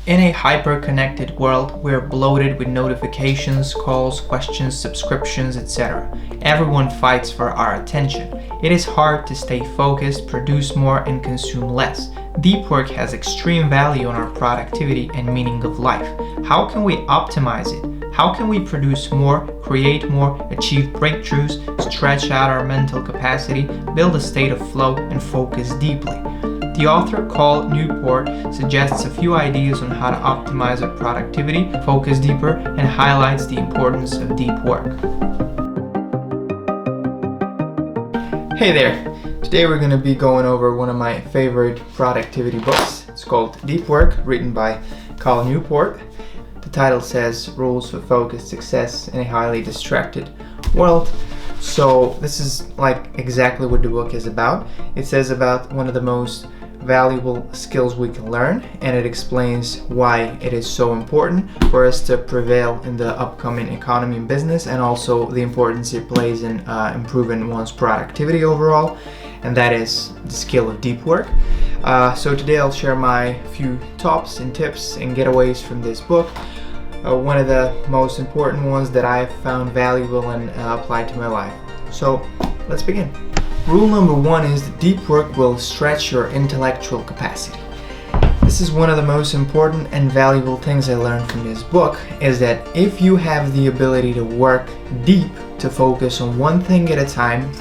In a hyper-connected world, we're bloated with notifications, calls, questions, subscriptions, etc. Everyone fights for our attention. It is hard to stay focused, produce more, and consume less. Deep work has extreme value on our productivity and meaning of life. How can we optimize it? How can we produce more, create more, achieve breakthroughs, stretch out our mental capacity, build a state of flow, and focus deeply? The author, called Newport, suggests a few ideas on how to optimize our productivity, focus deeper, and highlights the importance of deep work. Hey there! Today we're going to be going over one of my favorite productivity books. It's called Deep Work, written by Newport. The title says Rules for Focused Success in a Highly Distracted World. So this is like exactly what the book is about. It says about one of the most valuable skills we can learn, and it explains why it is so important for us to prevail in the upcoming economy and business, and also the importance it plays in improving one's productivity overall, and that is the skill of deep work. So today I'll share my few tops and tips and getaways from this book. One of the most important ones that I've found valuable and applied to my life. So let's begin. Rule number one is that deep work will stretch your intellectual capacity. This is one of the most important and valuable things I learned from this book, is that if you have the ability to work deep, to focus on one thing at a time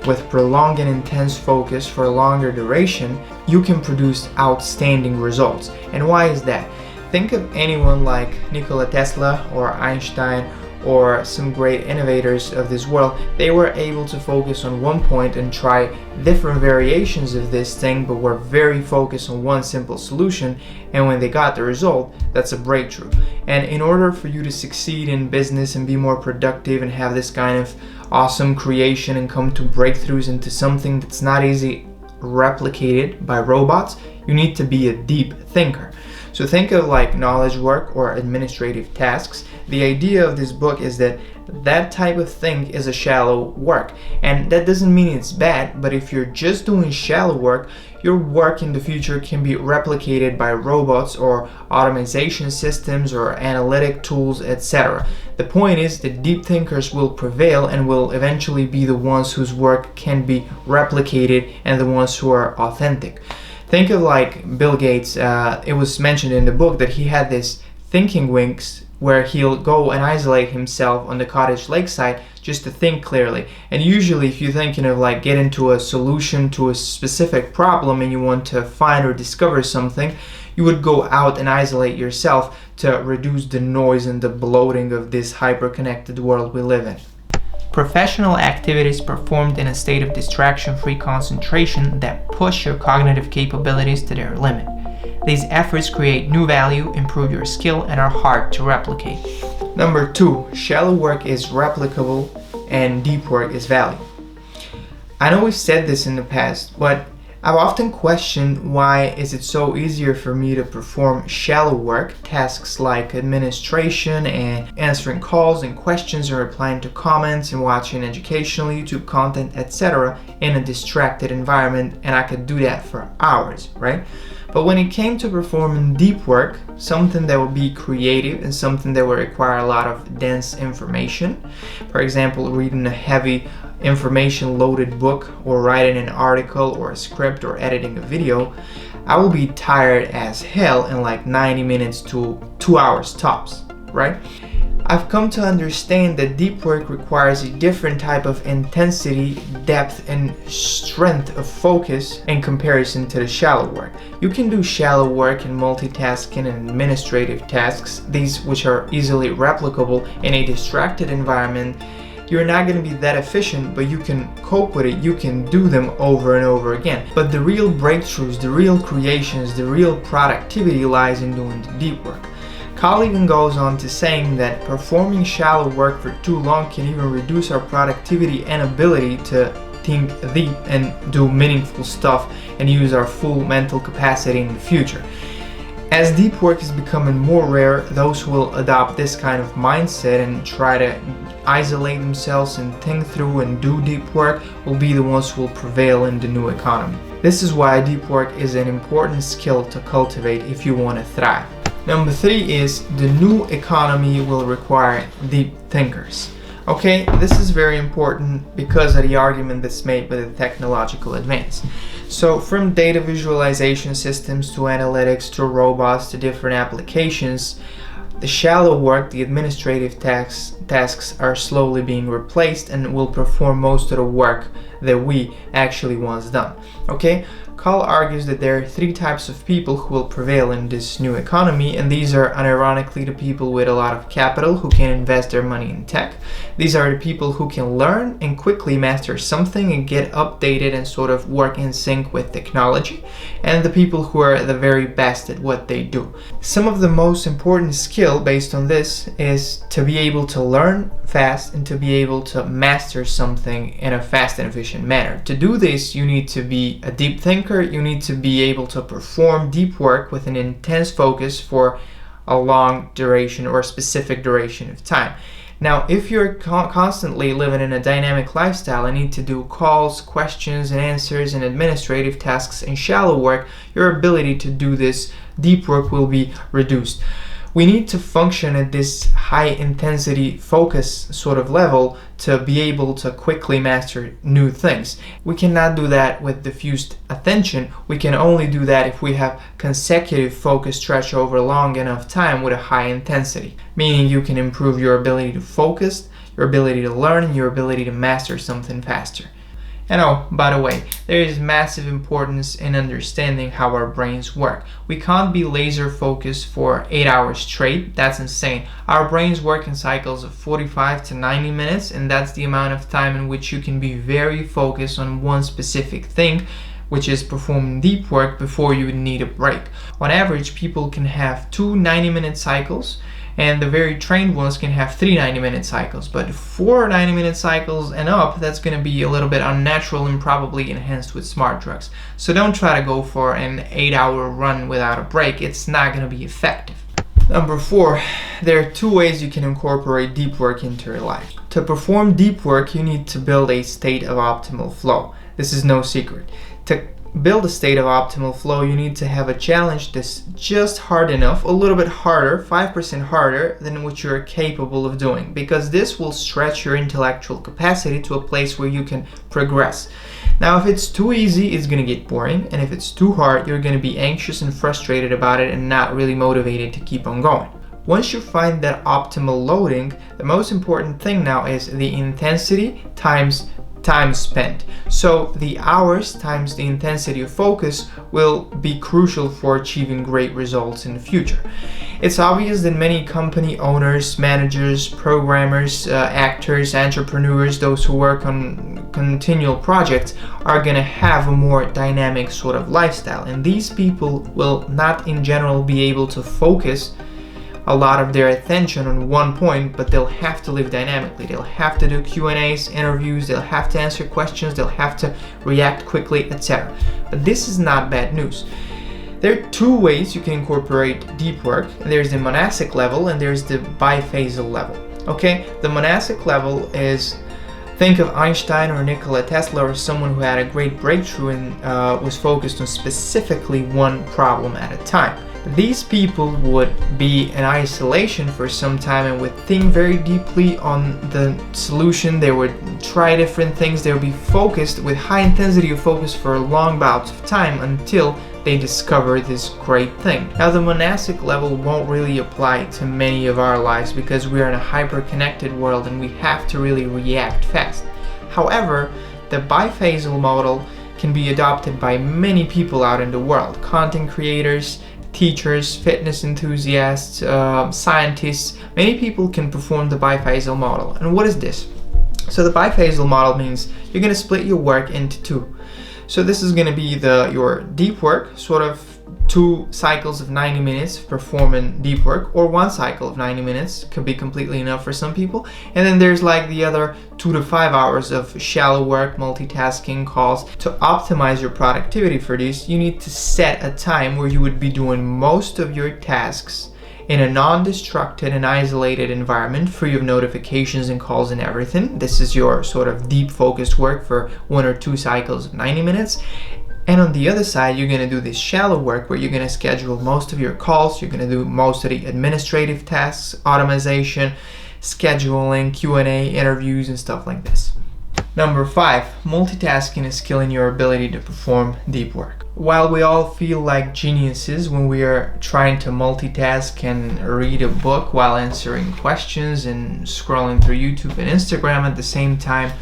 with prolonged and intense focus for a longer duration, you can produce outstanding results. And why is that? Think of anyone like Nikola Tesla or Einstein or some great innovators of this world. They were able to focus on one point and try different variations of this thing, but were very focused on one simple solution, and when they got the result, that's a breakthrough. And in order for you to succeed in business and be more productive and have this kind of awesome creation and come to breakthroughs into something that's not easily replicated by robots, you need to be a deep thinker. So think of like knowledge work or administrative tasks. The idea of this book is that that type of thing is a shallow work, and that doesn't mean it's bad, but if you're just doing shallow work, your work in the future can be replicated by robots or automation systems or analytic tools, etc. The point is that deep thinkers will prevail and will eventually be the ones whose work can be replicated and the ones who are authentic. Think of like Bill Gates. It was mentioned in the book that he had this thinking wings where he'll go and isolate himself on the cottage lakeside just to think clearly. And usually if you're thinking of like getting to a solution to a specific problem and you want to find or discover something, you would go out and isolate yourself to reduce the noise and the bloating of this hyper-connected world we live in. Professional activities performed in a state of distraction-free concentration that push your cognitive capabilities to their limit. These efforts create new value, improve your skill, and are hard to replicate. Number two, shallow work is replicable and deep work is value. I know we've said this in the past, but I've often questioned why is it so easier for me to perform shallow work, tasks like administration and answering calls and questions and replying to comments and watching educational YouTube content, etc. in a distracted environment, and I could do that for hours, right? But when it came to performing deep work, something that would be creative and something that would require a lot of dense information, for example, reading a heavy information-loaded book or writing an article or a script or editing a video, I will be tired as hell in like 90 minutes to 2 hours tops, right? I've come to understand that deep work requires a different type of intensity, depth, and strength of focus in comparison to the shallow work. You can do shallow work in multitasking and administrative tasks, these which are easily replicable in a distracted environment. You're not going to be that efficient, but you can cope with it, you can do them over and over again. But the real breakthroughs, the real creations, the real productivity lies in doing the deep work. Carl even goes on to saying that performing shallow work for too long can even reduce our productivity and ability to think deep and do meaningful stuff and use our full mental capacity in the future. As deep work is becoming more rare, those who will adopt this kind of mindset and try to isolate themselves and think through and do deep work will be the ones who will prevail in the new economy. This is why deep work is an important skill to cultivate if you want to thrive. Number 3 is the new economy will require deep thinkers. Okay, this is very important because of the argument that's made by the technological advance. So from data visualization systems to analytics to robots to different applications, the shallow work, the administrative tasks are slowly being replaced and will perform most of the work that we actually once done. Okay, Carl argues that there are 3 types of people who will prevail in this new economy, and these are unironically the people with a lot of capital who can invest their money in tech. These are the people who can learn and quickly master something and get updated and sort of work in sync with technology, and the people who are the very best at what they do. Some of the most important skill based on this is to be able to learn fast and to be able to master something in a fast and efficient manner. To do this, you need to be a deep thinker. You need to be able to perform deep work with an intense focus for a long duration or a specific duration of time. Now, if you're constantly living in a dynamic lifestyle and need to do calls, questions and answers and administrative tasks and shallow work, your ability to do this deep work will be reduced. We need to function at this high intensity focus sort of level to be able to quickly master new things. We cannot do that with diffused attention. We can only do that if we have consecutive focus stretch over long enough time with a high intensity, meaning you can improve your ability to focus, your ability to learn, and your ability to master something faster. And oh, by the way, there is massive importance in understanding how our brains work. We can't be laser focused for 8 hours straight. That's insane. Our brains work in cycles of 45 to 90 minutes, and that's the amount of time in which you can be very focused on one specific thing, which is performing deep work before you would need a break. On average, people can have 2 90-minute cycles, and the very trained ones can have 3 90-minute cycles. But 4 90-minute cycles and up, that's going to be a little bit unnatural and probably enhanced with smart drugs. So don't try to go for an 8-hour run without a break. It's not going to be effective. Number 4, there are 2 ways you can incorporate deep work into your life. To perform deep work, you need to build a state of optimal flow. This is no secret. To build a state of optimal flow, you need to have a challenge that's just hard enough, a little bit harder, 5% harder than what you're capable of doing, because this will stretch your intellectual capacity to a place where you can progress. Now, if it's too easy, it's going to get boring, and if it's too hard, you're going to be anxious and frustrated about it and not really motivated to keep on going. Once you find that optimal loading, the most important thing now is the intensity times time spent. So the hours times the intensity of focus will be crucial for achieving great results in the future. It's obvious that many company owners, managers, programmers, actors, entrepreneurs, those who work on continual projects are going to have a more dynamic sort of lifestyle, and these people will not in general be able to focus a lot of their attention on one point, but they'll have to live dynamically. They'll have to do Q&As, interviews, they'll have to answer questions, they'll have to react quickly, etc. But this is not bad news. There are 2 ways you can incorporate deep work. There's the monastic level and there's the biphasal level. Okay, the monastic level is, think of Einstein or Nikola Tesla or someone who had a great breakthrough and was focused on specifically one problem at a time. These people would be in isolation for some time and would think very deeply on the solution. They would try different things. They would be focused with high intensity of focus for long bouts of time until they discover this great thing. Now, the monastic level won't really apply to many of our lives because we are in a hyper-connected world and we have to really react fast. However, the biphasal model can be adopted by many people out in the world. Content creators, teachers, fitness enthusiasts, scientists, many people can perform the biphasal model. And what is this? So the biphasal model means you're going to split your work into 2. So this is going to be your deep work, sort of 2 cycles of 90 minutes performing deep work, or 1 cycle of 90 minutes could be completely enough for some people. And then there's like the other 2 to 5 hours of shallow work, multitasking, calls. To optimize your productivity for this, you need to set a time where you would be doing most of your tasks in a non-distracted and isolated environment, free of notifications and calls and everything. This is your sort of deep focused work for 1 or 2 cycles of 90 minutes. And on the other side, you're going to do this shallow work where you're going to schedule most of your calls, you're going to do most of the administrative tasks, automation, scheduling, Q&A, interviews, and stuff like this. Number 5, multitasking is a skill in your ability to perform deep work. While we all feel like geniuses when we are trying to multitask and read a book while answering questions and scrolling through YouTube and Instagram at the same time,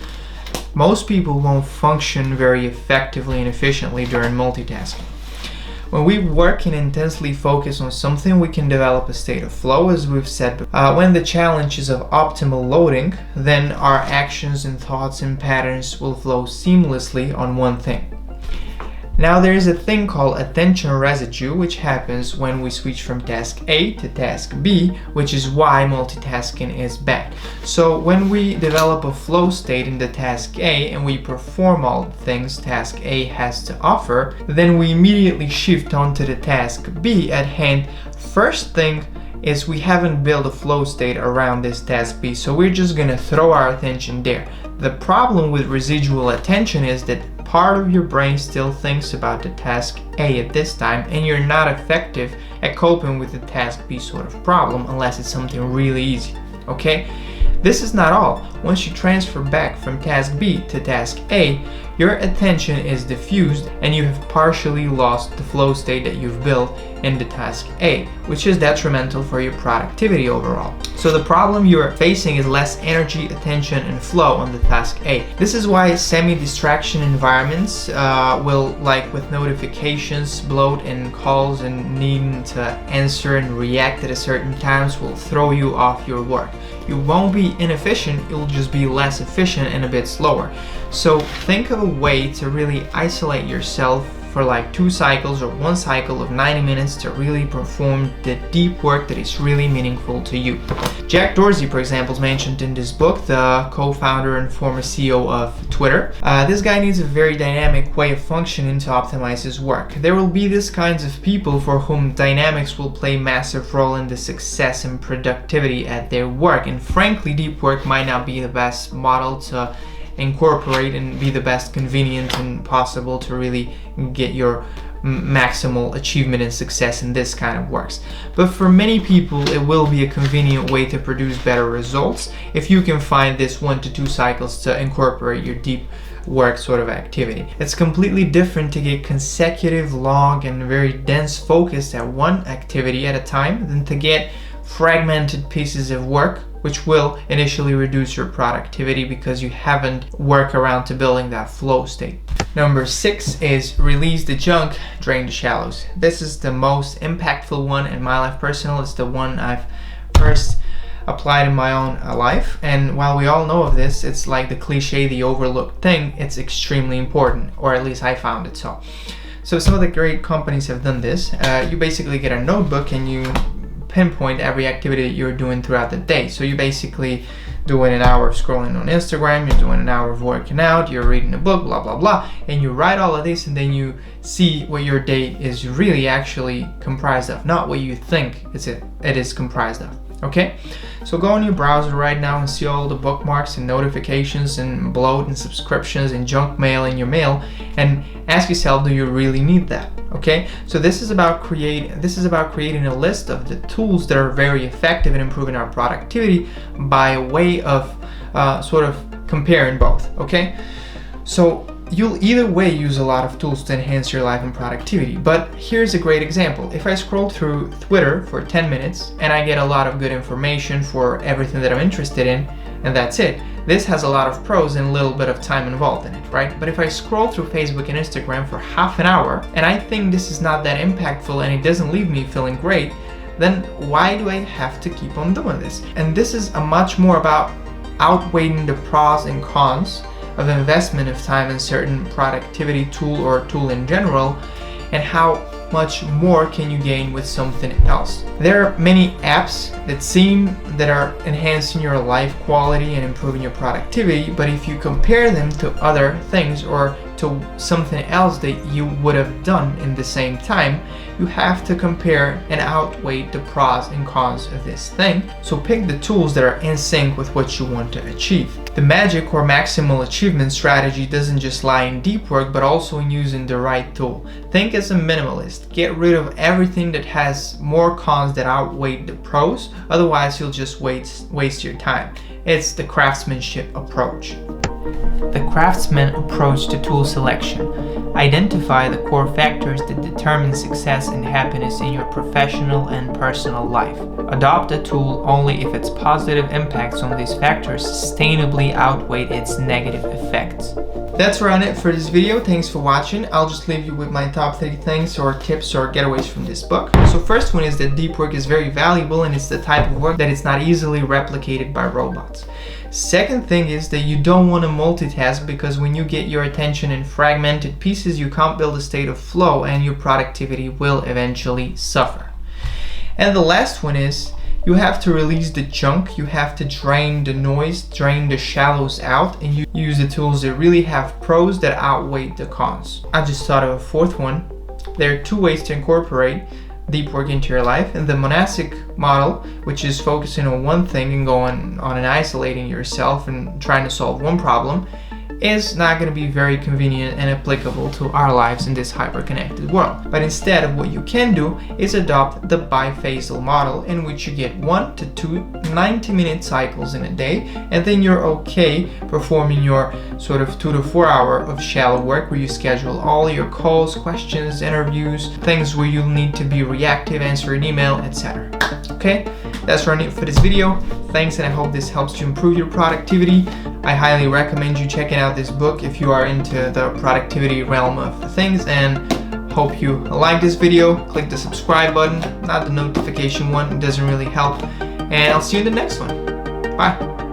most people won't function very effectively and efficiently during multitasking. When we work and intensely focus on something, we can develop a state of flow, as we've said. When the challenge is of optimal loading, then our actions and thoughts and patterns will flow seamlessly on one thing. Now there is a thing called attention residue, which happens when we switch from task A to task B, which is why multitasking is bad. So when we develop a flow state in the task A and we perform all the things task A has to offer, then we immediately shift onto the task B at hand. First thing is we haven't built a flow state around this task B, so we're just gonna throw our attention there. The problem with residual attention is that part of your brain still thinks about the task A at this time, and you're not effective at coping with the task B sort of problem unless it's something really easy, okay? This is not all. Once you transfer back from task B to task A, your attention is diffused and you have partially lost the flow state that you've built in the task A, which is detrimental for your productivity overall. So the problem you're facing is less energy, attention, and flow on the task A. This is why semi-distraction environments like with notifications, bloat, and calls and needing to answer and react at a certain times will throw you off your work. You won't be inefficient, you'll just be less efficient and a bit slower. So think of a way to really isolate yourself for like 2 cycles or 1 cycle of 90 minutes to really perform the deep work that is really meaningful to you. Jack Dorsey, for example, is mentioned in this book, the co-founder and former CEO of Twitter. This guy needs a very dynamic way of functioning to optimize his work. There will be these kinds of people for whom dynamics will play a massive role in the success and productivity at their work, and frankly, deep work might not be the best model to incorporate and be the best convenient and possible to really get your maximal achievement and success in this kind of works. But for many people, it will be a convenient way to produce better results if you can find this 1 to 2 cycles to incorporate your deep work sort of activity. It's completely different to get consecutive, long, and very dense focus at one activity at a time than to get fragmented pieces of work, which will initially reduce your productivity because you haven't worked around to building that flow state. Number 6 is release the junk, drain the shallows. This is the most impactful one in my life personal. It's the one I've first applied in my own life, and while we all know of this, it's like the cliche, the overlooked thing. It's extremely important, or at least I found it so. So some of the great companies have done this. You basically get a notebook and you pinpoint every activity that you're doing throughout the day. So you basically doing an hour of scrolling on Instagram, you're doing an hour of working out, you're reading a book, blah blah blah, and you write all of this, and then you see what your day is really actually comprised of, not what you think it is comprised of. Okay, so go on your browser right now and see all the bookmarks and notifications and bloat and subscriptions and junk mail in your mail, and ask yourself, do you really need that? Okay, so this is about creating a list of the tools that are very effective in improving our productivity by way of sort of comparing both. Okay, so you'll either way use a lot of tools to enhance your life and productivity, but here's a great example. If I scroll through Twitter for 10 minutes and I get a lot of good information for everything that I'm interested in, and that's it, this has a lot of pros and a little bit of time involved in it, right? But if I scroll through Facebook and Instagram for half an hour and I think this is not that impactful and it doesn't leave me feeling great, then why do I have to keep on doing this? And this is a much more about outweighing the pros and cons of investment of time in certain productivity tool or tool in general, and how much more can you gain with something else. There are many apps that are enhancing your life quality and improving your productivity, but if you compare them to other things or to to something else that you would have done in the same time, you have to compare and outweigh the pros and cons of this thing. So pick the tools that are in sync with what you want to achieve. The magic or maximal achievement strategy doesn't just lie in deep work, but also in using the right tool. Think as a minimalist. Get rid of everything that has more cons that outweigh the pros, otherwise you'll just waste your time. It's the craftsmanship approach. The craftsman approach to tool selection. Identify the core factors that determine success and happiness in your professional and personal life. Adopt a tool only if its positive impacts on these factors sustainably outweigh its negative effects. That's around it for this video. Thanks for watching. I'll just leave you with my top 3 things or tips or getaways from this book. So first one is that deep work is very valuable, and it's the type of work that is not easily replicated by robots. Second thing is that you don't want to multitask, because when you get your attention in fragmented pieces, you can't build a state of flow and your productivity will eventually suffer. And the last one is you have to release the junk, you have to drain the noise, drain the shallows out, and you use the tools that really have pros that outweigh the cons. I just thought of a fourth one. There are 2 ways to incorporate deep work into your life, and the monastic model, which is focusing on one thing and going on and isolating yourself and trying to solve one problem, is not going to be very convenient and applicable to our lives in this hyper-connected world. But instead, what you can do is adopt the biphasal model, in which you get 1 to 2 90-minute cycles in a day, and then you're okay performing your sort of 2 to 4 hour of shallow work, where you schedule all your calls, questions, interviews, things where you'll need to be reactive, answer an email, etc. Okay, that's running it for this video. Thanks, and I hope this helps you improve your productivity. I highly recommend you checking out this book if you are into the productivity realm of things, and hope you like this video. Click the subscribe button, not the notification one, it doesn't really help, and I'll see you in the next one. Bye.